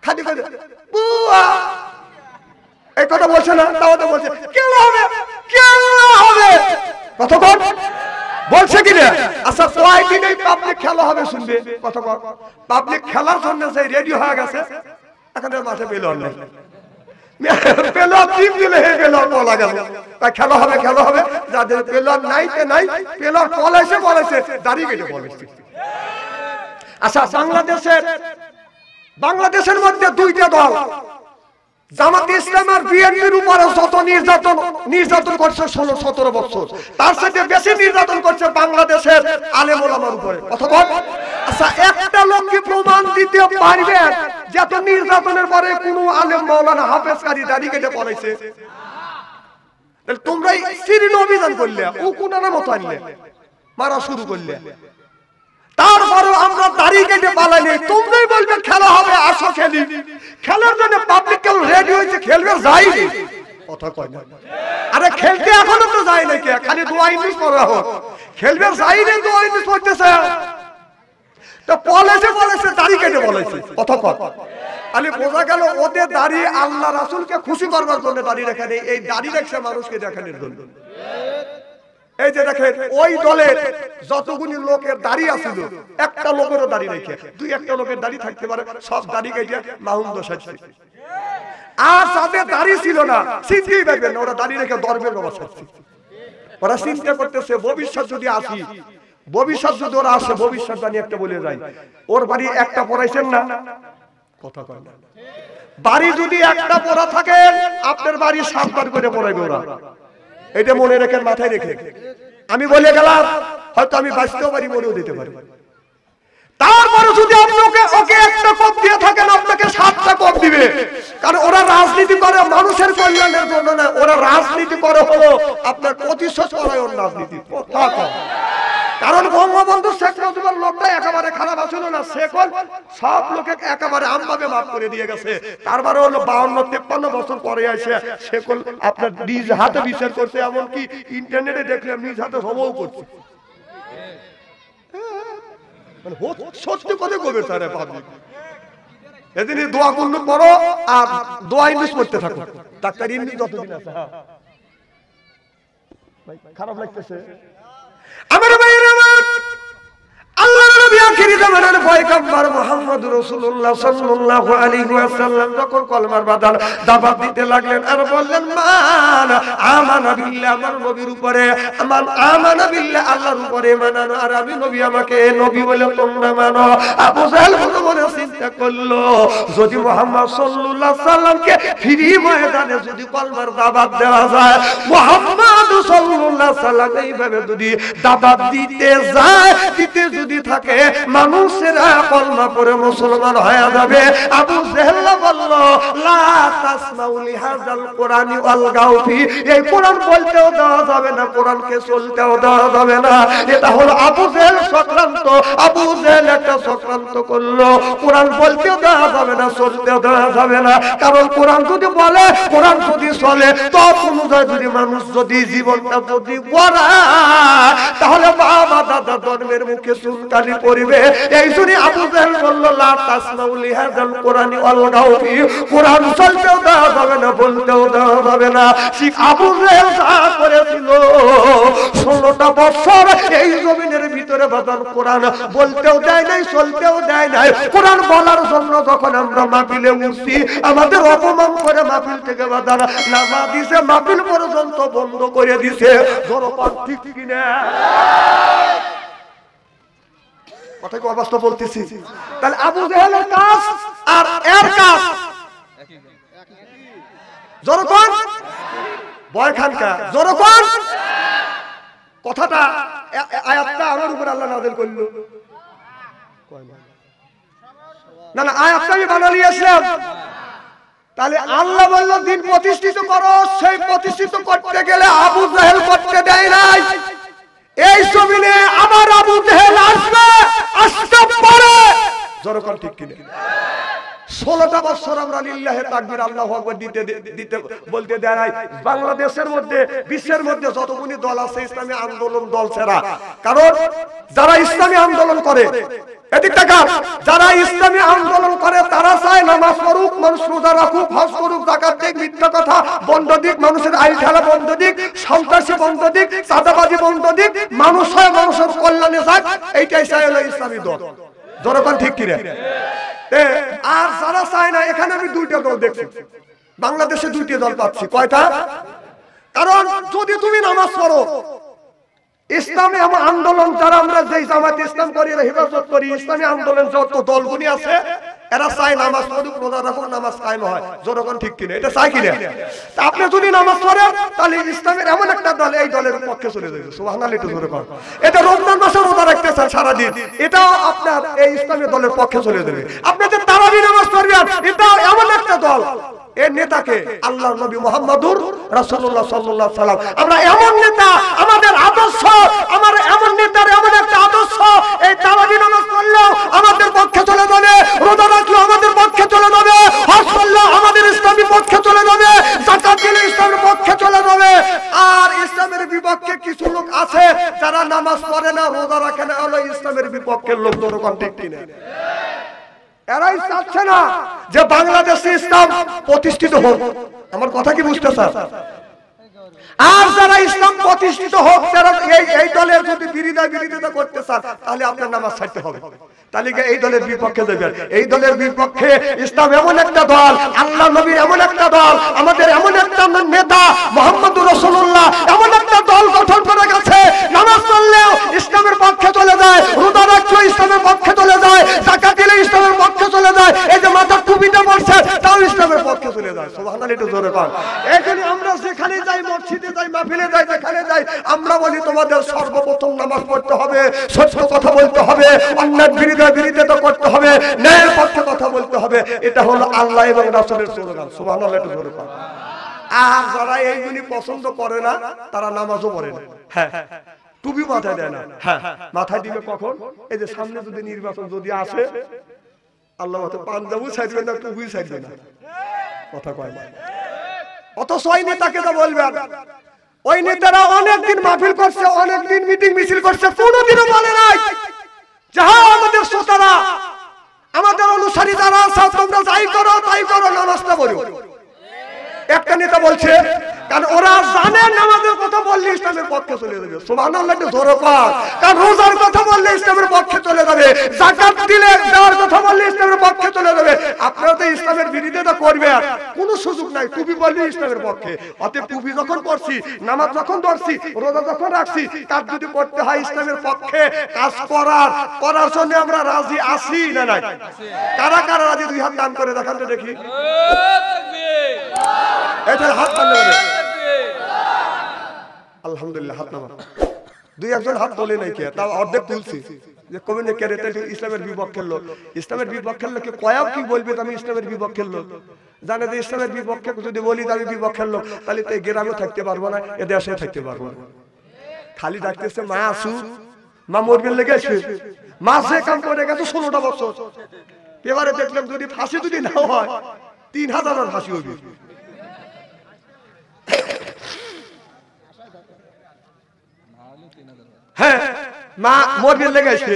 খালি করে বুয়া এই কথা বলছে না, তাও তো বলছে খেলা হবে খেলা হবে, কতক্ষণ বলছে কি না? আচ্ছা কয়দিন এই পাবলিক খেলা হবে শুনবে, কতক্ষণ পাবলিক খেলার জন্য যে রেডি হয়ে গেছে, এখন মাঠে পেলোয়ার নেই, পেলোয়ার টিম দিলে পেলোয়ার বলা গেল খেলা হবে খেলা হবে, যাদের পেলোয়ার নাই নাই পেলোয়ার বলাইছে দাঁড়িয়ে গেছে বলেছে। আচ্ছা বাংলাদেশের মধ্যে দুইটা দল, জামাত ইসলাম আর বিএনপির উপরে যত নির্যাতন করছে 16-17 বছর, তার সাথে বেশি নির্যাতন করছে বাংলাদেশের আলেম ওলামার উপরে, কতক্ষণ? আচ্ছা একটা লোক কি প্রমাণ দিতে পারবে যে এত নির্যাতনের পরে কোন আলেম মাওলানা হাফেজকারী দাড়ি কেটে পড়াইছে? তাহলে তোমরাই সিরিন অভিযান করলে, ও কোনার মতো আনলে মারা শুরু করলে, তারপরেও আমরা দাড়ি কেটে পালাইনি, তোমরাই বলবে খেলা হবে আসো খেলি, খেলার জন্য পাবলিক কেউ রেডি হয়েছে, খেলবে যায়নি, কথা কয় না? আরে খেলতে এখনো তো যায় নাকি, খালি দোয়া ইংলিশ পড়া হোক, খেলবে যায়নি, দোয়া ইংলিশ পড়তেছে তো বলেছে দাড়ি কেটে বলেছে, কথা কয়? খালি বোঝা গেল ওদের দাড়ি আল্লাহ রাসূলকে খুশি করবার জন্য দাড়ি রেখে নেই, এই দাড়ি রেখে মানুষকে দেখানোর জন্য। এই যে দেখেন ওই দলের যতগুলি লোকের দাড়ি আছিল, একটা লোকেরও দাড়ি রেখে, দুই একটা লোকের দাড়ি থাকতে পারে, সব দাড়ি কেটে মাহুন্দ সাজছে। আর যাদের দাড়ি ছিল না চিন্তাই পারবেন না, ওরা দাড়ি রেখে দরবের বাবা সাজছে। ওরা চিন্তা করতেছে ভবিষ্যৎ যদি আসি, ভবিষ্যৎ যদি ওরা আসে, ভবিষ্যৎ জানি একটা বলে যায়, ওর বাড়ি একটা পড়াইছেন না, কথা কয় না? বাড়ি যদি একটা পড়া থাকে, আপনার বাড়ি 7 বার করে পড়াইবে ওরা, এটা মনে রেখে মাথায় রেখে। আমি বলে গেলাম হয়তো আমি বাঁচতেও পারি, মরেও দিতে পারি, তারপরে যদি আপনাকে ওকে একটা কোপ দিয়ে থাকেন, আপনাকে 7টা কোপ দিবে, কারণ ওরা রাজনীতি করে মানুষের কল্যাণের জন্য না, ওরা রাজনীতি করে হলো আপনার প্রতিশোধ পরায়ণ রাজনীতি, কথা কয়? কারণ বঙ্গবন্ধু শেখ মুজিবুর লোকটা একেবারে খারাপ ছিল না, শেখল সব লোকে একেবারে আমভাবে মাফ করে দিয়ে গেছে, তারপরে হলো 52-53 বছর পরে আসে শেখল আপনার নিজ হাতে বিচার করছে, এমনকি ইন্টারনেটে দেখলাম নিজ হাতে সবও করছে, মানে সত্যি কথা কবে স্যার পাবলিক এদিন দোয়া করলে পড়ো আর দোয়া ইংলিশ পড়তে থাকো, ডাক্তার ইংলিশ যতদিন আছে। ভাই খারাপ লাগতেছে আমার ভাইয়ের, আমার আল্লাহর নবী আখিরি জামানার পয়গম্বর মুহাম্মদ রাসূলুল্লাহ সাল্লাল্লাহু আলাইহি ওয়াসাল্লাম যখন কলমার বাদান দাওয়াত দিতে লাগলেন আর বললেন মান আমানা বিল্লাহ, আমার নবীর উপরে মান আমানা বিল্লাহ, আল্লাহর উপরে মানানো, আর আমি নবী আমাকে নবী বলে তোমরা মানো। আবু জাহেল মনে চিন্তা করলো যদি মুহাম্মদ সাল্লাল্লাহু আলাইহি সাল্লামকে ফ্রি ময়দানে যদি কলমার দাওয়াত দেওয়া যায়, মুহাম্মদ সাল্লাল্লাহু আলাইহি সাল্লাম এইভাবে যদি দাওয়াত দিতে যায়, দিতে যদি থাকে মানুষেরা কলমা পড়ে মুসলমান হয়ে যাবে। আবু জেহেল বলল লা তাসমাউ লিহাযাল কুরআনি ওয়ালগাউ ফি, এই কোরআন বলতেও দেওয়া যাবে না, কোরআনকে চলতেও দেওয়া যাবে না। এটা হলো আবু জেহেল চক্রান্ত, আবু জেহেল একটা চক্রান্ত করলো, কোরআন বলতেও দেওয়া যাবে না, চলতেও দেওয়া যাবে না, কারণ কোরআন যদি বলে, কোরআন যদি চলে, তখন অনুযায়ী যদি মানুষ যদি জীবনটা যদি গড়ায়, তাহলে বাবা দাদা জন্মের মুখে চুনকালি পড়বে। এই জন্য আবু জেহেল বলল লা তাসমাউ লিহাযাল কুরআনি ওয়ালগাউ ফি, কোরআন চলতেও দেওয়া যাবে না, বলতেও দেওয়া যাবে না। ঠিক আবু জেহেল যা করেছিল 16টা বছর এই জমিনের ভিতরে বাজার কোরআন বলতেও দেয় নাই, চলতেও দেয় নাই। কোরআন বলার জন্য যখন আমরা মাহফিলে উঠছি, আমাদের অপমান করে মাহফিল থেকে বাজার নামা দিছে, মাহফিল পর্যন্ত বন্ধ করে দিছে। জনগণ ঠিক কিনা? কথা কি অবস্থা বলতেছি? তাহলে আবু জেহেলের কাজ আর এর কাজ জনগণ বয়খানকা, জনগণ কথাটা আয়াতটা আমার উপর আল্লাহ নাযিল করলো না, না আয়াতটা আমি বানালি আসলাম। তাহলে আল্লাহ বলল দিন প্রতিষ্ঠিত করো, সেই প্রতিষ্ঠিত করতে গেলে আবু জেহেল করতে দেয় নাই। এই জমিনে আমার আবু জেহেল আসবে, আসতে পারে, জনগণ ঠিক কিনা? 16টা বছর আমরা লিল্লাহে তাকবীর আল্লাহু আকবার দিতে বলতে দেয় নাই। বাংলাদেশের মধ্যে বিশ্বের মধ্যে যতগুলি দল আছে ইসলামী আন্দোলন দল ছাড়া, কারণ যারা ইসলামী আন্দোলন করে এদিক থেকে যারা ইসলামী আন্দোলন করে তারা চায় নামাজ পড়ুক, মানুষ রোজা রাখুক, হজ করুক, যাকাত দিক, মিথ্যা কথা বন্ধ দিক, মানুষের আইল ঠেলা বন্ধ দিক, সন্ত্রাসী বন্ধ দিক, চাঁদাবাজি বন্ধ দিক, মানুষ হয় মানুষের কল্যাণে যাক, এইটাই চায় হলো ইসলামী দল। জনগণ ঠিক কিনা? আর যারা চায় না, এখানে আমি দুইটা দল দেখছি, বাংলাদেশে দুইটা দল পাচ্ছি। কয়টা? কারণ যদি তুমি নামাজ পড়ো, ইসলামী আন্দোলন যারা আমরা যেই জামাত ইসলাম করি, হেফাজত করি, ইসলামী আন্দোলন যত দলগুলি আছে এরা চায় নামাজ পড়ুক, রোজা রাখুক, নামাজ কায়েম হয়। জনগণ ঠিক কিনা? এটা চাই কিনা? তা আপনি যদি নামাজ পড়েন তাহলে ইসলামের এমন একটা দল এই দলের পক্ষে চলে যাবে। সুবহানাল্লাহ, একটু জোরে বলেন। এটা রমজান মাসে রোজা রাখতেছেন সারাদিন, এটাও আপনার এই ইসলামের দলের পক্ষে চলে যাবে। আপনি যে তারাবি নামাজ পড়বেন, এটাও এমন একটা দল, এর নেতাকে আল্লাহর নবী মুহাম্মদুর রাসূলুল্লাহ সাল্লাল্লাহু আলাইহি সাল্লাম। আমরা এমন নেতা, আমাদের আদর্শ, আমার এমন নেতার এমন একটা আদর্শ, এই তারাবি নামাজ পড়লেও আমাদের পক্ষে চলে যাবে, রোজা রাখলেও আমাদের পক্ষে চলে যাবে, হজ করলেও আমাদের ইসলামী পক্ষে চলে যাবে, যাকাত দিলে ইসলামের পক্ষে চলে যাবে। আর ইসলামের বিপক্ষে কিছু লোক আছে যারা নামাজ পড়ে না, রোজা রাখে না, হলো ইসলামের বিপক্ষের লোক। জনগণ ঠিক কিনা? এরাই চাচ্ছে না যে বাংলাদেশে ইসলাম প্রতিষ্ঠিত হোক। আমার কথা কি বুঝতেছেন? আর যারা ইসলাম প্রতিষ্ঠিত হোক, তারা এই দলের যদি বিরোধিতা করতে চান, তাহলে আপনার নামাজ ছাড়তে হবে। তাহলে এই দলের বিপক্ষে যাবেন। এই দলের বিপক্ষে ইসলাম এমন একটা দল, আল্লাহ নবী এমন একটা দল, আমাদের এমন একটা নেতা মুহাম্মদুর রাসূলুল্লাহ এমন একটা দল গঠন করে গেছে, নামাজ পড়লেও ইসলামের পক্ষে চলে যায়, রোজা রাখলেও ইসলামের পক্ষে চলে যায়, যাকাত দিলে ইসলামের পক্ষে চলে যায়, এই যে মাথার টুপিটা পরছে তাও ইসলামের পক্ষে চলে যায়। সুবহানাল্লাহ, একটু জোরে বলেন। এখানে আমরা যেখানে যাই, মসজিদে যাই, মাহফিলে যাই, যেখানে যাই, আমরা বলি তোমাদের সর্বপ্রথম নামাজ পড়তে হবে, সত্য কথা বলতে হবে, অন্যায় বিরোধিতা করতে হবে, ন্যায়ের পক্ষে কথা বলতে হবে। এটা হলো আল্লাহ এবং রাসূলের স্লোগান। সুবহানাল্লাহ, একটু জোরে বলেন। আর যারা এইগুলি পছন্দ করে না, তারা নামাজও পড়ে না। হ্যাঁ, টুপি মাথায় দেয় না। হ্যাঁ, মাথায় দিবে কখন? এই যে সামনে যদি নির্বাচন যদি আসে, আল্লাহ পাঞ্জাবও ছাড়বে না, টুপিও ছাড়বে না। কথা কয় না। অথচ ওই নেতাকে তো বলবেন, ওই নেতারা অনেকদিন মাহফিল করছে, অনেকদিন মিটিং মিছিল করছে, কোনোদিনও বলে নাই যাহা আমাদের শ্রোতারা, আমাদের অনুসারী যারা আছে, তোমরা যাই করো তাই করো, নামাজটা পড়ো। একটা নেতা বলছে, কারণ ওরা জানে নামাজের কথা বললে ইসলামের পক্ষে চলে যাবে। সুবহানাল্লাহ, একটু জোরে বল। কারণ রোজার কথা বললে ইসলামের পক্ষে চলে যাবে, যাকাত দিলে দেওয়ার কথা বললে ইসলামের পক্ষে চলে যাবে। আপনারা তো ইসলামের বিরোধিতা করবেন, কোনো সুযোগ নাই। টুপি বললে ইসলামের পক্ষে। অতএব টুপি যখন পড়ছি, নামাজ যখন ধরছি, রোজা যখন রাখছি, কাজ যদি করতে হয় ইসলামের পক্ষে কাজ করার জন্য আমরা রাজি আছি না নাই? কারা কারা রাজি? দুই হাত দান করে দেখান তো দেখি। এটা হাত টান দেবে। আলহামদুলিল্লাহ, হাত নামা। দুই একজন হাত তোলে নাই, কে তাও অর্ধেক তুলছি। যে কবে না কে রেতে ইসলামের বিপক্ষের লোক, ইসলামের বিপক্ষের লোককে কয়াও কি বলবে আমি ইসলামের বিপক্ষের লোক? জানে যে ইসলামের বিপক্ষে যদি বলি আমি বিপক্ষের লোক, তাহলে তো এই গ্রামে থাকতে পারবো না, এ দেশে থাকতে পারবো না। খালি ডাকতেছে মা আসু, মা মরবেন লেগেছে, মা সে কাম করে গেছে 16টা বছর। এবারে দেখলাম যদি ফাঁসি যদি না হয়, 3000 ফাঁসি হবে। হ্যাঁ, মা মরবেন লেগেছে,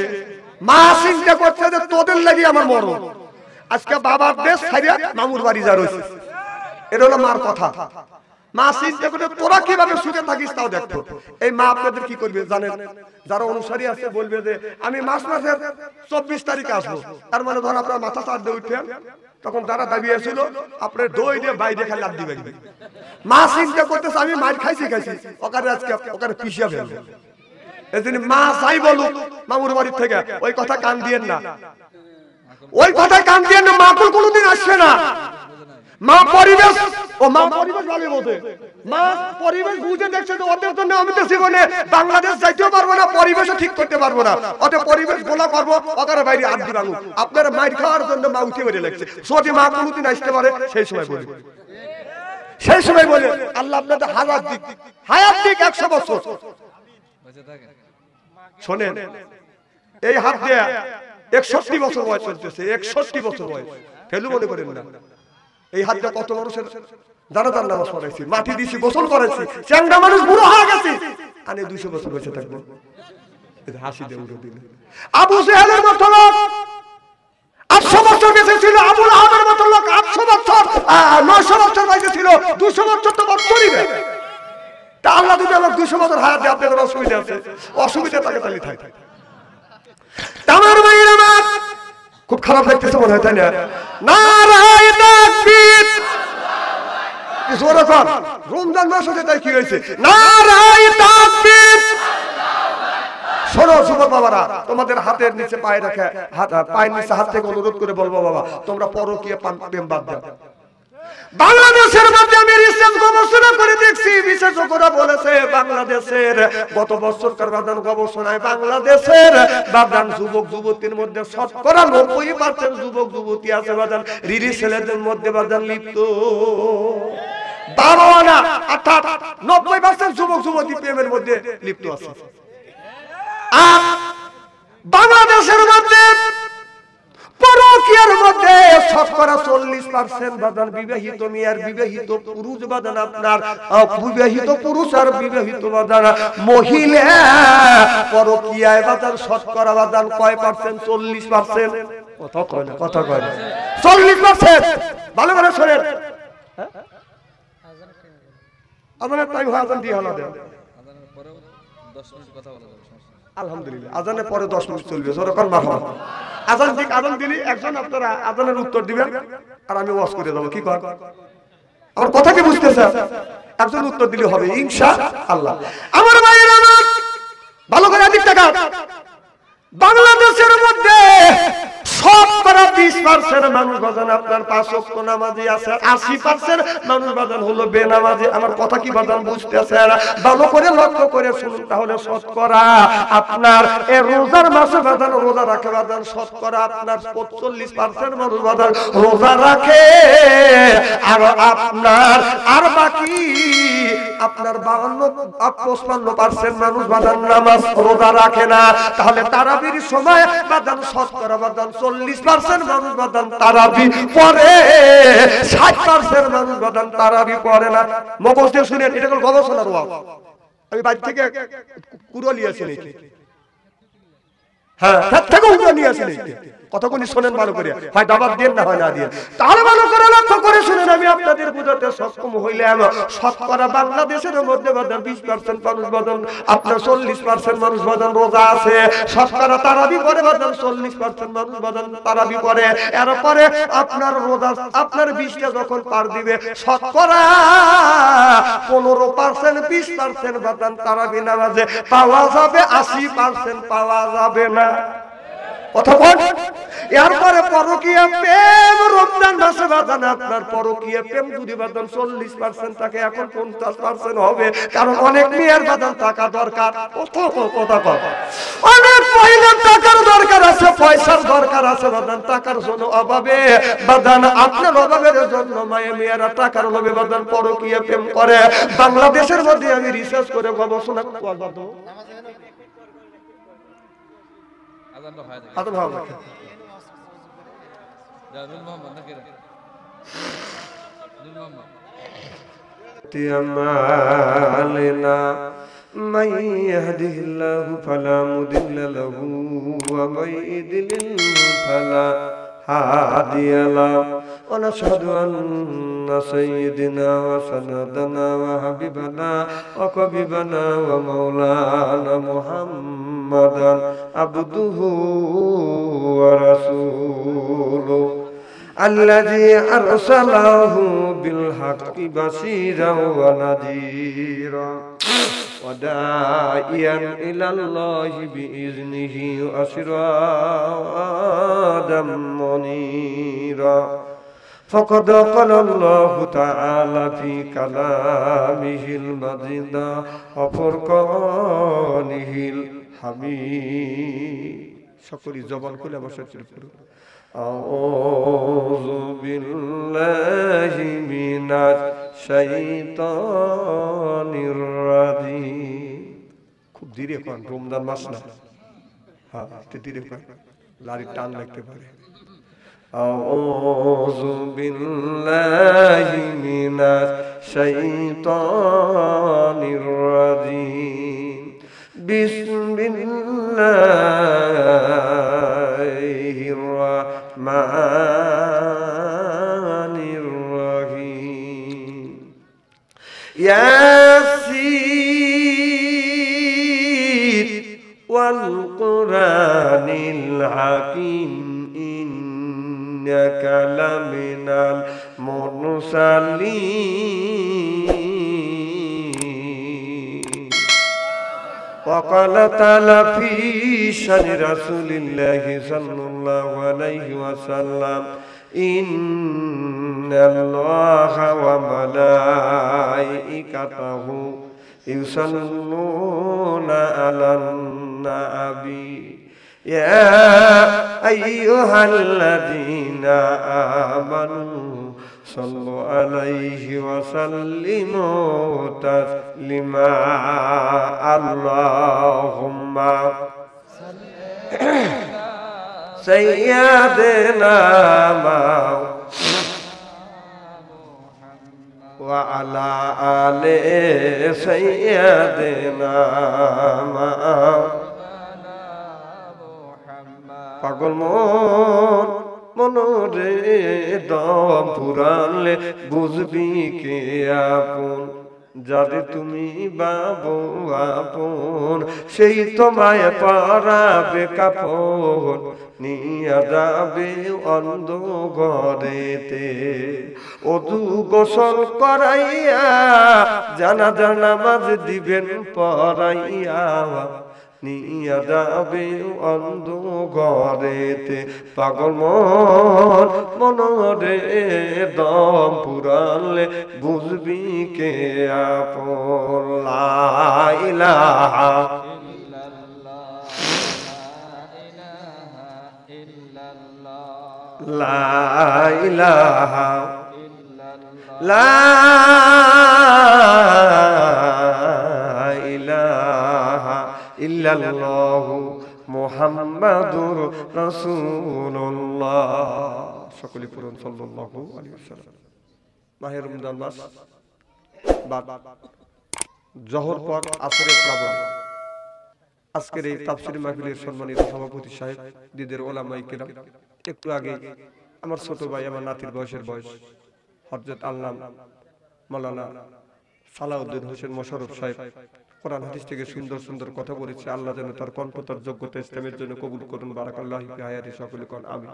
মা চিন্তা করছে যে তোদের লাগি আমার মরণ। আজকে বাবার দেশ ছাড়িয়া মামুর বাড়ি যা রয়েছে, এটা হলো মার কথা। মা চিন্তা করে তোরা কিভাবে সুখে থাকিস তাও দেখতো। এই মা আপনাদের কি করবে জানেন? যারা অনুসারী আছে বলবে যে আমি মাস মাসের 24 তারিখে আসবো, তার মানে ধর আপনার মাথা চার দিয়ে উঠেন, তখন যারা দাবি আছিল আপনার দই দিয়ে বাইরে খালি লাভ দিবেন। মা চিন্তা করতেছে আমি মার খাইছি ওখানে আজকে ওখানে পিছিয়ে ফেলবে। এজন্য মা যাই বলুক মামুর বাড়ির থেকে, ওই কথা কান দিয়েন না, ওই কথা কান দিয়েন না। মাকুল কোনোদিন আসবে না। মা পরিবেশ ভালো বোঝে, মা পরিবেশ বুঝে দেখছে যে ওদের জন্য আমি তো জীবনে বাংলাদেশ যাইতেও পারবো না, পরিবেশও ঠিক করতে পারবো না, ওদের পরিবেশ গোলা করবো, ওদের বাইরে আট দিলাম। আপনারা মাইর খাওয়ার জন্য মা উঠে বেরিয়ে লাগছে। যদি মা কোনোদিন আসতে পারে সেই সময় বলি, সেই সময় বলে আল্লাহ আপনাদের হায়াত দিক 100 বছর। শোনেন, এই হাত দিয়ে 61 বছর বয়স চলতেছে, 61 বছর বয়স, ফেলু মনে করেন না। এই হাতটা কত মানুষের দাঁড়াতার নামাজ পড়াইছি, মাটি দিছি, গোসল করেছি, চ্যাংড়া মানুষ বুড়ো হয়ে গেছে, আমি 200 বছর বেঁচে থাকবো। হাসি দিয়ে উড়ে দিল। আবু জেহেলের মতো লোক 800 বছর বেঁচে ছিল, আবু লাহাবের মতো লোক 800 বছর 900 বছর বেঁচে ছিল, 200 বছর তো বছরই না। তা আল্লাহ যদি আমার 200 বছর হায়াত দেয়, আপনাদের অসুবিধা আছে? অসুবিধা থাকে তাহলে থাকে। আমার ভাইয়ের আমার খুব খারাপ লাগতেছে মনে হয়, তাই না? নারায়ে তাকবীর, জোরে কর। রমজান মাস হতে তাই কি হয়েছে? নারায়ে তাকবীর। শোনো যুবক বাবারা, তোমাদের হাতের নিচে পায়ে রেখে পায়ের নিচে হাত থেকে অনুরোধ করে বলবো, বাবা তোমরা পরকীয়া প্রেম বাদ দাও। বাংলাদেশের মধ্যে আমি রিসার্চ গবেষণা করে দেখছি, বিশেষজ্ঞরা বলেছে বাংলাদেশের গত বছরকার বাদান গবেষণায় বাংলাদেশের বাদান যুবক যুবতীর মধ্যে শতকরা 90% যুবক যুবতী আছে বাদান রিরি ছেলেদের মধ্যে বাদান লিপ্ত। 12 আনা অর্থাৎ 90% যুবক যুবতী প্রেমের মধ্যে লিপ্ত আছে। আর বাংলাদেশের মধ্যে পরকীয়ার মধ্যে শতকরা 40% বাদান বিবাহিত মেয়ের বিবাহিত পুরুষ বাদান আপনার বিবাহিত পুরুষ আর বিবাহিত বাদান মহিলা পরকীয়ায় বাদান শতকরা বাদান কয় পার্সেন্ট? 40%। কথা কয় না, কথা কয় না। 40%। ভালো করে শোনেন। আজানের টাইম হয়, আজান দিয়ে হলো দেন। আজানের পরে 10 মিনিট কথা বলা যাবে, আলহামদুলিল্লাহ। আজানের পরে 10 মিনিট চলবে, যতক্ষণ মারহাবা। আজান ঠিক আজান দিলে একজন আপনারা আজানের উত্তর দিবেন আর আমি ওয়াজ করে দেব। কি কর? আমার কথা কি বুঝতেছেন? একজন উত্তর দিলে হবে ইনশাআল্লাহ। আমার ভাইয়েরা আমার ভালো করে দিক টাকা। বাংলাদেশের মধ্যে শতকরা 20% মানুষ বাজান আপনার 5 ওয়াক্ত নামাজি আছে, 80% মানুষ বাজান হলো বেনামাজি। আমার কথা কি বাজান বুঝতেছেন? ভালো করে লক্ষ্য করে শুনুন, তাহলে শতকরা আপনার এই রোজার মাসে বাজান রোজা রাখে বাজান শতকরা আপনার 45% মানুষ বাজান রোজা রাখে, আর আপনার আর বাকি আপনার 55% মানুষ বাজান নামাজ রোজা রাখে না। তাহলে তারাবির সময় বাজান শতকরা বাজান 40% মানুষ বাদান তারাবি পড়ে, 60% মানুষ বাদান তারাবি পড়ে না। মগজ দিয়ে শুনেন, এটা হলো গবেষণার ওয়াজ। আমি বাইরে থেকে কুড়ো নিয়ে আসি নাকি? হ্যাঁ, তার থেকে উড়ো নিয়ে আসি নাকি? কতক্ষণ শোনেন ভালো করে, হয় দাবাত দেন না হয় না দিয়ে। তাহলে ভালো করে লক্ষ্য করে শুনেন, আমি আপনাদের বুঝাতে সক্ষম হইলাম। শতকরা বাংলাদেশের মধ্যে বাদান 20% মানুষ বাদান আপনার 40% মানুষ বাদান রোজা আছে, শতকরা তারাবি পড়ে বাদান 40% মানুষ বাদান তারাবি পড়ে। এরপরে আপনার রোজা আপনার 20টা যখন পার দিবে শতকরা 15% 20% বাদান তারাবি নামাজে পাওয়া যাবে, 80% পাওয়া যাবে না। কথা বল। এরপরে পরকীয়া প্রেম রমজান মাসে বাদান আপনার পরকীয়া প্রেম যদি বাদান 40% থাকে, এখন 50% হবে, কারণ অনেক মেয়ের বাদান টাকা দরকার। কথা কর, অনেক মহিলার টাকার দরকার আছে, পয়সার দরকার আছে বাদান। টাকার জন্য অভাবে বাদান আপনার অভাবের জন্য মেয়েরা টাকার অভাবে বাদান পরকীয়া প্রেম করে। বাংলাদেশের মধ্যে আমি রিসার্চ করে গবেষণা করব। আদম ভালো লাগে জানুল মোহাম্মদ নাকি রে জানুল মোহাম্মদ তিয়ামালনা মান ইয়াহদিহিল্লাহু ফালা মুদিল্লা লাহু ওয়া মান ইউদ্লিল ফালা হাদিয়া লাহু ওয়া নাশহাদু আন্না সাইয়্যিদানা ওয়া সানাদানা ওয়া হাবিবানা ওয়া কবিবানা ওয়া মাওলানা মুহাম্মাদান আবদুহু ওয়া রাসূলুহু الذي أرسله بالحق بشيرا ونذيرا وداعيا إلى الله بإذنه وسراجا منيرا فقد قال الله تعالى في كلامه المجيد وفرقانه الحميد সকলেই জবান খুলে বসে চুপ أعوذ بالله من الشيطان الرجيم খুব ধীরে কোন রমজান মাস না হ্যাঁ একটু ধীরে কোন লারি টান লাগতে পারে أعوذ بالله من الشيطان الرجيم بسم الله বিসমিল্লাহির রহমানির রহিম ইয়াসিন ওয়াল কুরআনিল হাকিম ইন্নাকা লামিনাল মুরসালিন وقال تعالى في شأن رسول الله صلى الله عليه وسلم إن الله وملائكته يصلون على النبي يا أيها الذين آمنوا صلوا عليه وسلموا تسليما اللهم سيدنا وعلى آل سيدنا পাগল মন মনরে দম পুরালে বুঝবি কে আপন যারে তুমি বাবু আপন সেই তোমায় পরাবে কাপড় নিয়া যাবে অন্ধ ঘরেতে অজু গোসল করাইয়া জানাজা নামাজ দিবেন পড়াইয়া নিয়া যাবে অন্ধ ঘরেতে পাগল মন মনরে দম পুরালে বুঝবি কে আপন লা ইলাহা লা ইলাহা লা ইলাহা ইল্লাল্লাহু মুহাম্মাদুর রাসূলুল্লাহ সকলে পড়ুন সাল্লাল্লাহু আলাইহি ওয়াসাল্লাম। মাহে রমজান মাস জোহর পর আসরের প্রাবল্য আজকের এই তাফসীর মাহফিলের সম্মানিত সভাপতি সাহেব দিদের ওলামায়ে কেরাম একটু আগে আমার ছোট ভাই আমার নাতির বয়সের বয়স হযরত আল্লামা মাওলানা সালাউদ্দিন হোসেন মোশাররফ সাহেব কোরআন হাদিস থেকে সুন্দর সুন্দর কথা বলেছে। আল্লাহ যেন তার কণ্ঠতার যোগ্যতা ইসলামের জন্য কবুল করুন। বারাকাল্লাহু ফি হায়াতি সকলে কোন আমিন।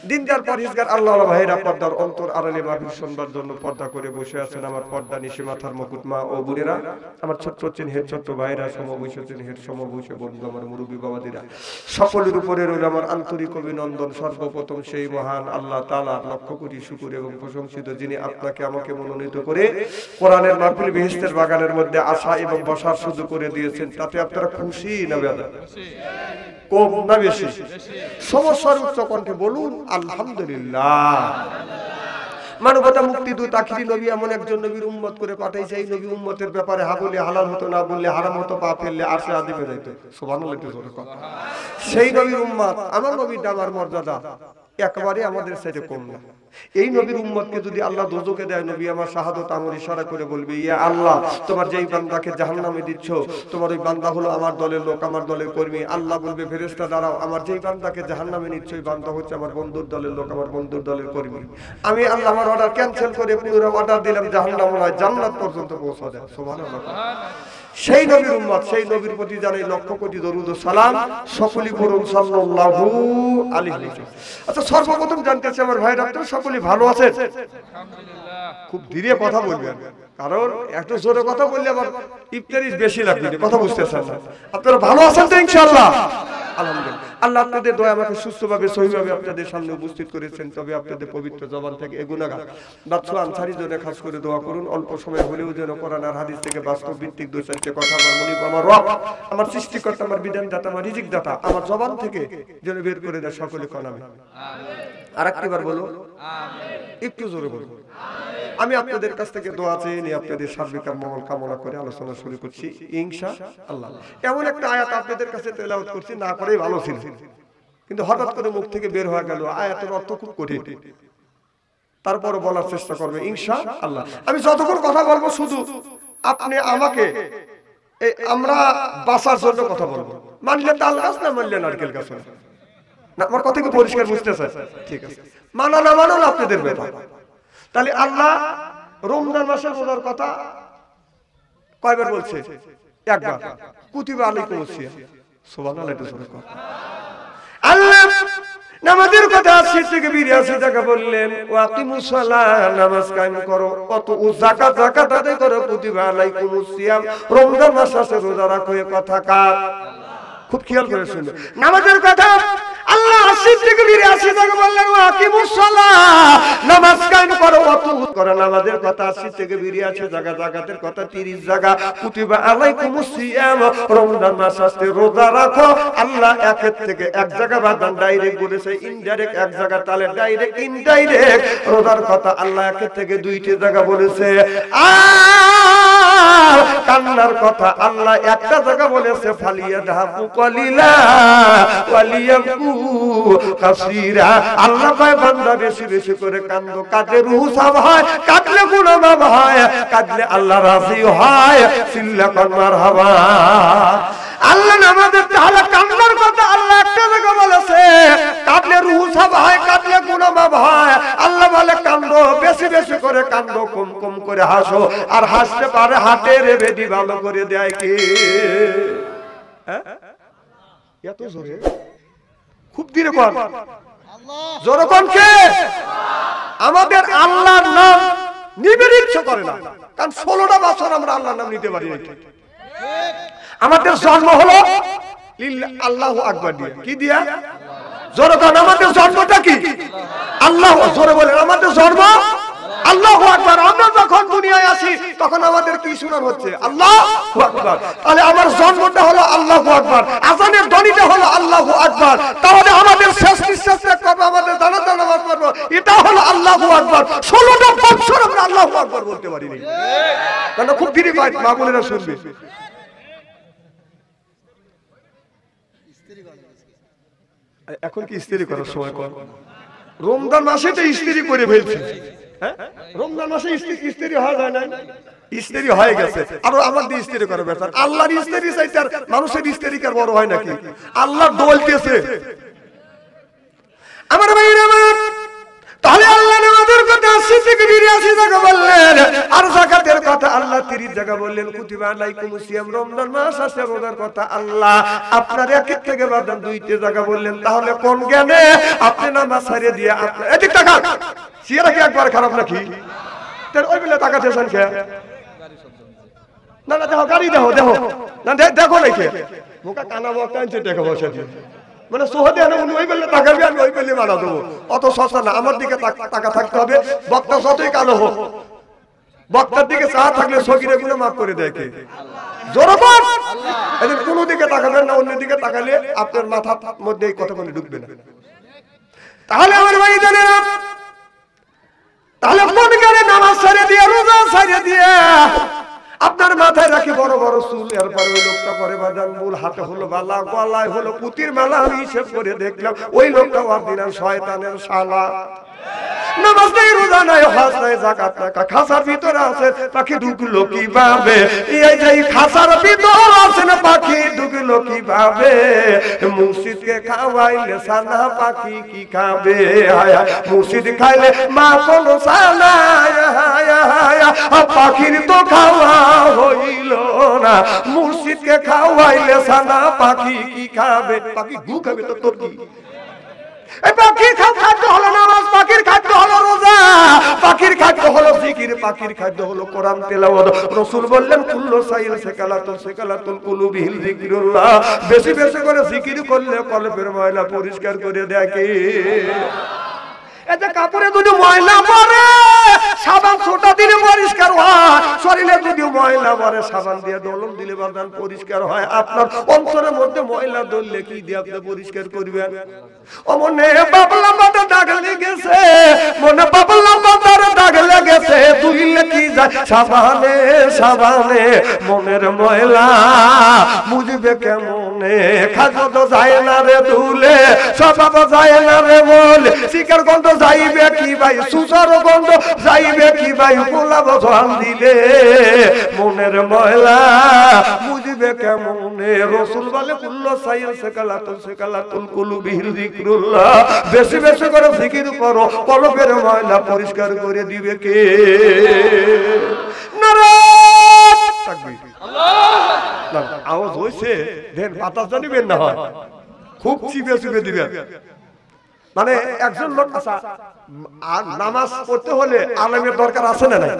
দিনদার পরহেজগার আল্লাহর ভাইরা পর্দার অন্তর আড়ালে মাহফিল শুনবার জন্য পর্দা করে বসে আছেন আমার পর্দা নিশি মাথার মুকুট মা ও বোনেরা, আমার ছোট্ট চিনহের ছোট্ট ভাইরা, সমবয়সী চিনহের সমবয়সী বন্ধু, আমার মুরব্বী বাবাদিরা, সকলের উপরে রইল আমার আন্তরিক অভিনন্দন। সর্বপ্রথম সেই মহান আল্লাহ তাআলা লক্ষ কোটি শুকর এবং প্রশংসিত যিনি আপনাকে আমাকে মনোনীত করে কোরআনের মাহফিল বেহেশতের বাগানের মধ্যে আসা এবং বসার সুযোগ করে দিয়েছেন। তাতে আপনারা খুশি না বেদা? কম না বেশি? সমস্যার উচ্চ কণ্ঠে বলুন আলহামদুলিল্লাহ। মানবতা মুক্তি দূত আখিরি নবী এমন একজন নবীর উম্মত করে পাঠাইছে, এই নবী উম্মতের ব্যাপারে হা বলে হালাল হতো, না বললে হারাম হতো, পা ফেললে আরশে আযিমে যাইতো। সুবহানাল্লাহ। সেই নবীর উম্মত আমার নবীর দামার মর্যাদা একেবারে আমাদের সাথে কম না। এই নবীর উম্মতকে যদি আল্লাহ দোজখে দেয়, নবী আমার শাহাদত আমর ইশারা করে বলবে, ইয়া আল্লাহ তোমার যেই বান্দাকে জাহান্নামে দিচ্ছ তোমার ওই বান্দা হলো আমার দলের লোক, আমার দলের কর্মী। আল্লাহ বলবে, ফেরেশতা দাঁড়াও, আমার যেই বান্দাকে জাহান্নামে নিচ্ছ ওই বান্দা হচ্ছে আমার বন্ধুর দলের লোক, আমার বন্ধুর দলের কর্মী। আমি আল্লাহ আমার অর্ডার ক্যান্সেল করে পুনরায় অর্ডার দিলাম জাহান্নাম নয় জান্নাত পর্যন্ত পৌঁছা দেয়। সুবহানাল্লাহ। সেই নবীর উম্মত, সেই নবীর প্রতি জানাই লক্ষ কোটি দরুদ ও সালাম। সকলেই পড়ুন সাল্লাল্লাহু আলাইহি ওয়াসাল্লাম। আচ্ছা, সর্বপ্রথম জানতে চাই আমার ভাইরা, আপনারা সকলেই ভালো আছেন? আলহামদুলিল্লাহ। খুব ধীরে কথা বলবেন, কারণ এত জোরে কথা বললে আবার ইফতারি বেশি লাগবে, কথা বুঝতেছেন না। আপনারা ভালো আছেন তো ইনশাআল্লাহ? আলহামদুলিল্লাহ। আল্লাহ আপনাদের দয়া আমাকে সুস্থভাবে সহিভাবে আপনাদের সামনে উপস্থিত করেছেন। তবে আপনাদের পবিত্র জবান থেকে এ গুনাহগার বাদশা আনসারীর জন্য খাস করে দোয়া করুন। অল্প সময় হলেও যেন কোরআন আর হাদিস থেকে বাস্তব ভিত্তিক দুই চারটে কথা আমার মনে, আমার রব, আমার সৃষ্টিকর্তা, আমার বিধানদাতা, আমার রিজিকদাতা আমার জবান থেকে যেন বের করে দেয়। সকলে কোন আমিন। আরেকবার বলো আমিন। একটু জোরে বলো আমিন। আমি আপনাদের কাছ থেকে দোয়া চেয়ে নিয়ে আপনাদের সার্বিক মঙ্গল কামনা করে আলোচনা শুরু করছি ইনশাআল্লাহ। এমন একটা আয়াত আপনাদের কাছে তেলাওয়াত করছি, না করেই ভালো ছিল, কিন্তু হঠাৎ করে মুখ থেকে বের হয়ে গেল। আয়াতের অর্থ খুব কঠিন, তারপরে বলার চেষ্টা করবে ইনশাআল্লাহ। আমি যতক্ষণ কথা বলবো শুধু আপনি আমাকে এই আমরা বাঁচার জন্য কথা বলবো, মানলে তাল গাছ না মানলে নারকেল গাছ না, আমার কথা কি পরিষ্কার বুঝতেছে? ঠিক আছে, মানা না মানো আপনাদের ব্যাপার। তাহলে আল্লাহ রমজান মাসের রোজার কথা কয়বার বলছে? একবার, কুতিবা আলাইকুমুস সিয়াম। সুবহানাল্লাহ, এটা জোরে কর। আল্লাহ নামাজের কথা 80 থেকে 82 টাকা বললেন, ওয়াকিমুস সালাহ, নামাজ কায়েম করো, কত যাকাত যাকাত আদায় করো, কুতিবা আলাইকুমুস সিয়াম, রমজান মাস আসে রোজা রাখো, এ কথা কার? খুব খেয়াল করে শুনুন, নামাজের কথা আল্লাহ 80 থেকে 82 টাকা বললেন, ওয়াকিমুস সালাহ, নামাজ কায়েম করো, কত করো, নামাজের কথা 80 থেকে 82 জায়গা, যাকাতের কথা 30 জায়গা, কুতিবা আলাইকুমুস সিয়াম, রমজান মাস আসে রোজা রাখো। আল্লাহ একের থেকে এক জায়গা বাদান ডাইরেক্ট বলেছে, ইনডাইরেক্ট এক জায়গা, তাহলে ডাইরেক্ট ইনডাইরেক্ট রোজার কথা আল্লাহ একের থেকে দুইটি জায়গা বলেছে। আর কান্নার কথা আল্লাহ একটা জায়গা বলেছে, ফালিয়াদহাকু কলিলা ওয়ালিয়াবকু কাসীরা। আল্লাহ কয় বান্দা বেশি বেশি করে কান্দো, কাঁদলে রূহ সাফ হয়, কাঁদলে গুনাহ মাফ হয়, কাঁদলে আল্লাহ রাজি হয়। সিল্লাকান মারহাবা। আল্লাহ নামাজের তাহলে কান্নার কথা আল্লাহ একটা জায়গা বলেছে, কাঁদলে রূহ সাফ হয়, কাঁদলে গুনাহ মাফ হয়। আল্লাহ বলে কান্দো, বেশি বেশি করে কান্দো, কম কম করে হাসো। আর হাসতে পারে হাটের বেদি ভালো করে দেয় কে? এত জোরে, খুব ধীরে কর, জোরে কোন কে? আমাদের আল্লাহর নাম নিবে ইচ্ছে করে না, কারণ 16টা বছর আমরা আল্লাহর নাম নিতে পারি। আমাদের জন্ম হলো আল্লাহু আকবার দিয়ে, কি দিয়া? জোরে কোন, আমাদের জন্মটা কি? আল্লাহ। জোরে বলেন, আমাদের জন্ম আল্লাহু আকবার। আমরা যখন দুনিয়ায় আসি তখন আমাদের কি শোনার হচ্ছে? আল্লাহু আকবার। তাহলে আমার জন্মটা হলো আল্লাহু আকবার, আযানের ধ্বনিটা হলো আল্লাহু আকবার। তাহলে আমাদের শেষ নিঃশ্বাস ত্যাগ করব, আমাদের জানাজা নামাজ পড়ব, এটা হলো আল্লাহু আকবার। 16টা বছর আমরা আল্লাহু আকবার বলতে পারি না, কারণ খুব ধীরে পাই, মা বোনেরা শুনবে। এখন কি ইস্ত্রি করার সময় কর? রমজান মাসে তো ইস্ত্রি করে ফেলছে। রমজান মাসে ইস্ত্রি হয় না, ইস্ত্রি হয়ে গেছে, আর আমার দিয়ে ইস্ত্রি করে বেচার। আল্লাহর ইস্ত্রি চাইতে আর মানুষের ইস্ত্রি কার বড় হয় নাকি? আল্লাহ দোলতেছে আমার ভাইরা আমার। তাহলে আল্লাহ নামাজের কথা 80 থেকে 82 জায়গা বললেন, আর যাকাতের কথা আল্লাহ 30 জায়গা বললেন। কুতিবা আলাইকুমুস সিয়াম, রমজান মাস আসে রোজার কথা আল্লাহ আপনার একের থেকে বাদান 2টি জায়গা বললেন। তাহলে কোন জ্ঞানে আপনি নামাজ ছাড়িয়ে দিয়ে আপনি এদিক টাকা সিয়ারা কি একবার খারাপ নাকি? তার ওই বেলা টাকা চেয়েছেন কে? না না, দেখো গাড়ি, দেখো দেখো না, দেখো নাকি মুখা কানা বক্তা আনছে টাকা বসে দিয়ে, মানে সোহদে উনি ওই বেলে তাকাবি, আমি ওই বেলে মারা দেবো। অত সস্তা না, আমার দিকে টাকা থাকতে হবে। বক্তা যতই কালো হোক, বক্তার দিকে চাহা থাকলে সগিরে গুলো মাফ করে দেয় কে? জোরবার। এদের কোনো দিকে তাকাবেন না, অন্য দিকে তাকালে আপনার মাথার মধ্যে এই কথাগুলো ঢুকবে না। তাহলে আমার ভাই জানেন, তাহলে কোন কারণে নামাজ ছেড়ে দিয়ে, রোজা ছেড়ে দিয়ে আপনার মাথায় রাখি বড় বড় চুল, এরপরে ওই লোকটা করে বাদান মূল, হাতে হলো বালা, গলায় হলো পুতির মালা। আমি হিসেব করে দেখলাম ওই লোকটা অরিজিনাল শয়তানের শালা। নামাজ নাই, রোজা নাই, হজ নাই, যাকাত নাই, খাসার ভিতরে আছে পাখি ঢুকলো কিভাবে? এই যে খাসার ভিতর আছে না পাখি ঢুকলো কিভাবে? মুর্শিদকে খাওয়াইলে সানা পাখি কি খাবে? আয়া মুর্শিদ খাইলে মা কোনো সানা, পাখির তো খাওয়া হইল না। মুর্শিদকে খাওয়াইলে সানা পাখি কি খাবে? পাখি গু খাবে তো তোর কি? পাখির খাদ্য হলো নামাজ, পাখির খাদ্য হলো রোজা, পাখির খাদ্য হলো জিকির, পাখির খাদ্য হলো কোরআন তেলাওয়াত। রাসূল বললেন কুল্লু সাইল সেকালাতুল কুলুবিল যিকরুল্লাহ। বেশি বেশি করে জিকির করলে কলবের ময়লা পরিষ্কার করে দেয় কে? এতে কাপড়ে যদি ময়লা পড়ে সাবান ছোটা দিলে পরিষ্কার হয়, শরীরে যদি ময়লা পড়ে সাবান দিয়ে দলন দিলে বাদান পরিষ্কার হয়। আপনার অন্তরের মধ্যে ময়লা দললে কি দিয়ে আপনি পরিষ্কার করবেন? ও মনে বাবলা মাথা দাগ লেগেছে, মনে বাবলা মাথার দাগ লেগেছে, ধুইলে কি যায় সাবানে সাবানে মনের ময়লা মুজবে কেমন কেমনে খাজো তো যায় না রে দুলে সবাব যায় না রে বলে শিকার গন্ধ যাইবে কি ভাই সুসার গন্ধ যাইবে কি ভাই গোলাপ জল দিলে মনের ময়লা বুঝবে কেমনে রসুল বলে কুল্লো সাইয়া সেকালাতুল কুলুবিল যিকরুল্লাহ বেশি বেশি করে জিকির করো কলবের ময়লা পরিষ্কার করে দিবে কে নারায়ণ তাকবীর আল্লাহ আওয়াজ হইছে দেন বাতাস জানিবেন না হয় খুব চিপে চিপে দিবেন মানে একজন লোক আর নামাজ পড়তে হলে আলেমের দরকার আছে না নাই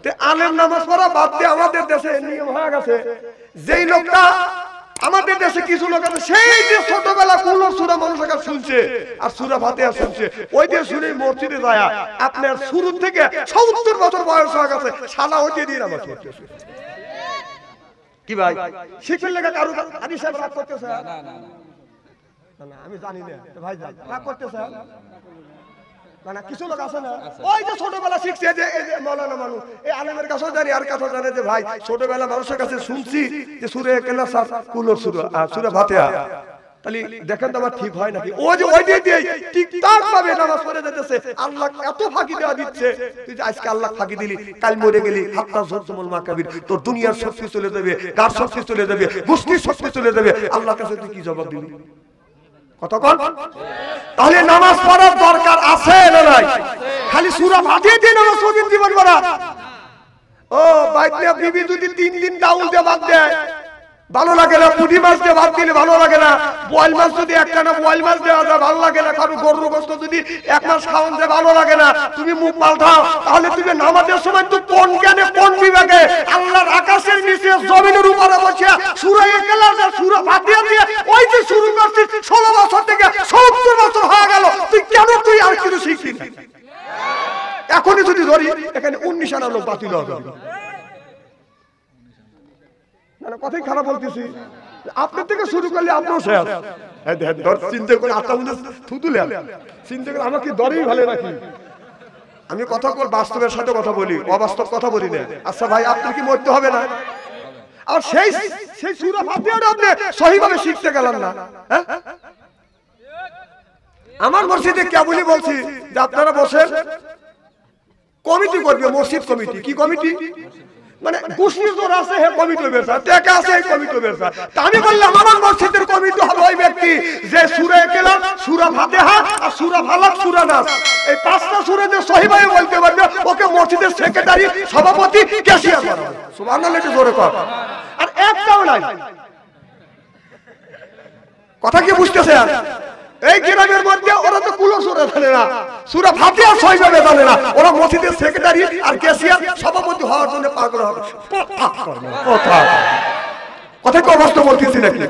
তে আলেম নামাজ পড়া বাদ দিয়ে আমাদের দেশে নিয়ম হয়ে গেছে যেই লোকটা আমাদের দেশে কিছু লোক আছে সেই যে ছোটবেলা কোন সূরা মানুষের কাছে শুনছে আর সূরা ফাতিহা শুনছে ওই যে শুনে মসজিদে যায় আপনার শুরু থেকে 70 বছর বয়স হয়ে গেছে শালা ওইটা দিয়ে নামাজ পড়তেছে কি ভাই শিখের লেখা কারু হাদিস সাহেব রাগ করতেছে না না না না আমি জানি না ভাই রাগ করতেছে না কিছু লোক আছে না ওই যে ছোটবেলা শিখছে যে এই যে মাওলানা মানুষ এই আলেমের কাছেও জানি আর কথা জানে যে ভাই ছোটবেলা মানুষের কাছে শুনছি যে সূরা ইখলাস কুলোর সূরা ফাতিহা তাহলে দেখেন তো আমার ঠিক হয় নাকি ও যে ওই দিয়ে ঠিকঠাক ভাবে নামাজ পড়ে যেতেছে আল্লাহ এত ফাঁকি দেওয়া দিচ্ছে তুই যে আজকে আল্লাহ ফাঁকি দিলি কাল মরে গেলি হাত্তা জুলমুল মাকাবির তোর দুনিয়ার শক্তি চলে যাবে গার শক্তি চলে যাবে গোষ্ঠীর শক্তি চলে যাবে আল্লাহর কাছে তুই কি জবাব দিবি কতক্ষণ তাহলে নামাজ পড়ার দরকার আছে না নাই খালি সূরা ফাতিহা দিয়ে নামাজ পড়বেন জীবন ভরা ও বাইতে বিবি যদি 3 দিন ডাউল দিয়ে বাদ দেয় ভালো লাগে না পুঁটি মাছ দিয়ে ভাত দিলে ভালো লাগে না বোয়াল মাছ যদি একটানা বোয়াল মাছ দেওয়া যায় ভালো লাগে না কারণ গরুর গোশত যদি এক মাস খাওয়ান যায় ভালো লাগে না তুমি মুখ পাল্টাও তাহলে তুমি নামাজের সময় তো কোন জ্ঞানে কোন বিভাগে আল্লাহর আকাশের নিচে জমিনের উপরে বসে সূরা ইখলাস আর সূরা ফাতিহা দিয়ে ওই যে শুরু করছিস 16 বছর থেকে 70 বছর হয়ে গেল তুই আর কিছু শিখবি না এখনই যদি ধরি এখানে 19 আনা লোক বাতিল হবে না কথাই খারাপ বলতেছি আপনার থেকে শুরু করলে আপনিও শেষ চিন্তা করে আপনার মধ্যে থুতুলে চিন্তা করে আমাকে দরেই ভালো রাখি আমি কথা বল বাস্তবের সাথে কথা বলি অবাস্তব কথা বলি না আচ্ছা ভাই আপনার কি মরতে হবে না আর সেই সূরা ফাতিহাটা আপনি সহিভাবে শিখতে গেলেন না হ্যাঁ আমার মসজিদে কেবলই বলছি যে আপনারা বসেন কমিটি করবে মসজিদ কমিটি কি কমিটি মানে গোষ্ঠীর জোর আছে হে কমিটি বেরসা টাকা আছে এই কমিটি বেরসা তা আমি বললাম আমার মসজিদের কমিটি হবে ওই ব্যক্তি যে সূরা ইখলাস সূরা ফাতিহা আর সূরা ফালাক সূরা নাস এই পাঁচটা সূরা যে সহিভাবে বলতে পারবে ওকে মসজিদের সেক্রেটারি সভাপতি ক্যাশিয়ার বানাবো সুবহানাল্লাহ একটু জোরে কর আর একটাও নাই কথা কি বুঝতেছেন এই গ্রামের মধ্যে ওরা তো কুলো সূরা জানে না সূরা ফাতিহা সহিভাবে জানে না ওরা মসজিদের সেক্রেটারি আর ক্যাশিয়ার সভাপতি হওয়ার জন্য পাগল হবে কথা কি অবস্থা বলতেছি নাকি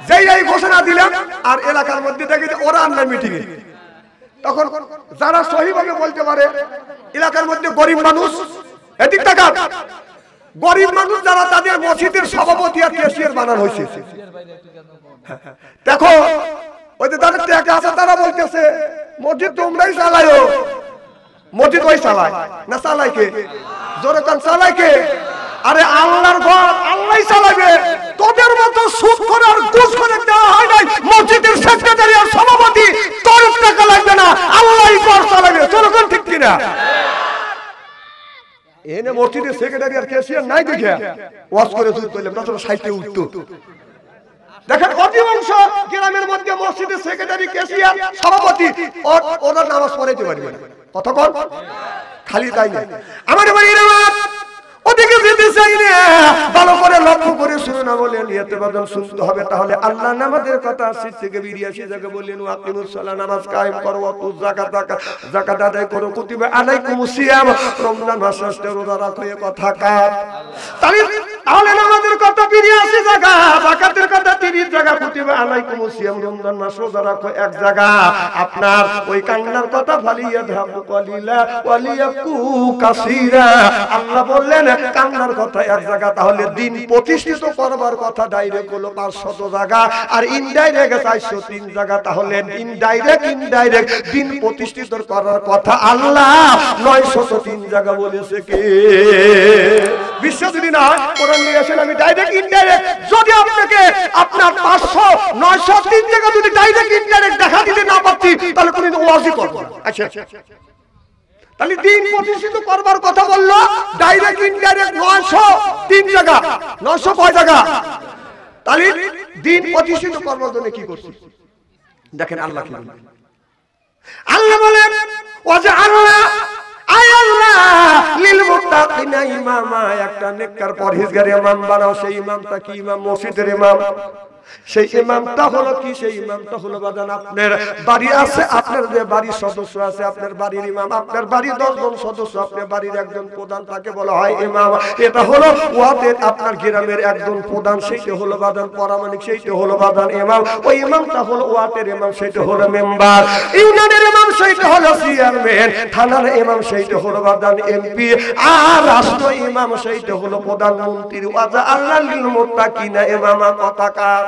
যেই এই ঘোষণা দিলাম আর এলাকার মধ্যে দেখে যে ওরা আনলাম মিটিং এ তখন যারা সহিভাবে বলতে পারে এলাকার মধ্যে গরিব মানুষ এদিক টাকা গরিব মানুষ যারা তাদের মসজিদের সভাপতি আর ক্যাশিয়ার বানানো হয়েছে দেখো ওই যে তাদের টাকা আছে তারা বলতেছে মসজিদ তোমরাই চালায়ো মসজিদ ওই চালায় না চালায় কে জোরে কান চালায় কে আরে আল্লাহর ঘর আল্লাহই চালাবে তোদের মতো সুদ করে আর ঘুষ করে দেওয়া হয় নাই মসজিদের সেক্রেটারি আর সভাপতি তোর টাকা লাগবে না আল্লাহই ঘর চালাবে জোরে কান ঠিক কিনা এনে মসজিদের সেক্রেটারি আর ক্যাশিয়ার নাই দেখে ওয়াজ করে তুই কইলাম না তোর সাইতে উঠতো দেখেন অধিকাংশ গ্রামের মধ্যে মসজিদের সেক্রেটারি ক্যাশিয়ার সভাপতি ওরা নামাজ পড়াইতে পারবে না কতক্ষণ খালি তাই না আমার ভাইরা ওদিকে যেতে চাই না ভালো করে লক্ষ্য করে শুনে না বলে নিয়তে বদল শুনতে হবে তাহলে আল্লাহ নামাজের কথা 80 থেকে 82 জায়গা বললেন আকিমুস সালাহ নামাজ কায়েম করো ওয়া যাকাত আদায় করো কুতিবা আলাইকুমুস সিয়াম রমজান মাসে রোজা রাখো এই কথা কার তাহলে নামাজের কথা 82 জায়গা যাকাতের কথা 30 জায়গা কুতিবা আলাইকুমুস সিয়াম রমজান মাস রোজা রাখো এক জায়গা আপনার ওই কান্নার কথা ফালিয়া ধাকু কলিলা ওয়ালিয়াকু কাসীরা আল্লাহ বললেন কান্নার কথা এক জায়গা তাহলে দিন প্রতিষ্ঠিত করবার কথা ডাইরেক্ট হলো 500 জায়গা আর ইনডাইরেক্ট 403 জায়গা তাহলে ইনডাইরেক্ট দিন প্রতিষ্ঠিত করার কথা আল্লাহ 903 জায়গা বলেছে কে বিশ্বাস যদি না হয় কোরআন নিয়ে আসেন, আমি ডাইরেক্ট ইনডাইরেক্ট যদি আপনাকে আপনার 500 903 টাকা যদি ডাইরেক্ট ইনডাইরেক্ট দেখা দিতে না পারছি তাহলে কোন ওয়াজি করব। আচ্ছা তাহলে দিন প্রতিষ্ঠিত করবার কথা বললো, ডাইরেক্ট ইনডাইরেক্ট 903 জায়গা, 900 কয় জায়গা? তাহলে দিন প্রতিষ্ঠিত করবার জন্য কি করছি দেখেন আল্লাহ কি বলেন। আল্লাহ বলেন ওয়াজআলনা আয়াল্লাহ লিল মুত্তাকিনা ইমামা, একটা নেককার পরহেজগার ইমাম বানাও। সেই ইমামটা কি? ইমাম মসজিদের ইমাম। সেই ইমামটা হলো কি? সেই ইমামটা হলো বাজান আপনার বাড়ি আছে, আপনার যে বাড়ির সদস্য আছে আপনার বাড়ির ইমাম, আপনার বাড়ির 10 জন সদস্য, আপনার বাড়ির একজন প্রধান, তাকে বলা হয় ইমাম। এটা হলো ওয়াদের আপনার গ্রামের একজন প্রধান, সেইটা হলো বাজান পরামানিক, সেইটা হলো বাজান ইমাম। ওই ইমামটা হলো ওয়াদের ইমাম, সেইটা হলো মেম্বার। ইউনিয়নের ইমাম সেইটা হলো চেয়ারম্যান, থানার ইমাম সেইটা হলো বাজান এমপি, আর রাষ্ট্র ইমাম সেইটা হলো প্রধানমন্ত্রী। ওয়াজআলনা লিল মুত্তাকিনা ইমামা, কথাকার।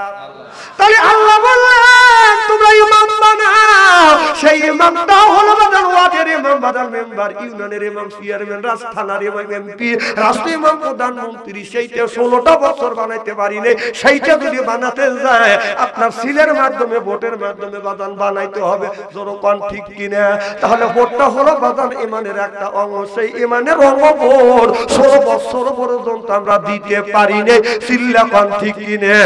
তাহলে আল্লাহ বললেন তোমরা ইমাম বানাও। সেই ইমামটা হলো বাজার ওয়াদের ইমাম, বাজার মেম্বার, ইউনিয়নের ইমাম, চেয়ারম্যান, থানার ইমাম, এমপি, রাষ্ট্র ইমাম, প্রধানমন্ত্রী। সেইটা 16টা বছর বানাইতে পারিনি, সেইটা যদি বানাতে যায় আপনার সিলের মাধ্যমে, ভোটের মাধ্যমে বাজান বানাইতে হবে। জনগণ ঠিক কিনা? তাহলে ভোটটা হলো বাজান ইমানের একটা অঙ্গ, সেই ইমানের অঙ্গ ভোট 16 বছর পর্যন্ত আমরা দিতে পারিনি। সিল্লাকন ঠিক কিনা?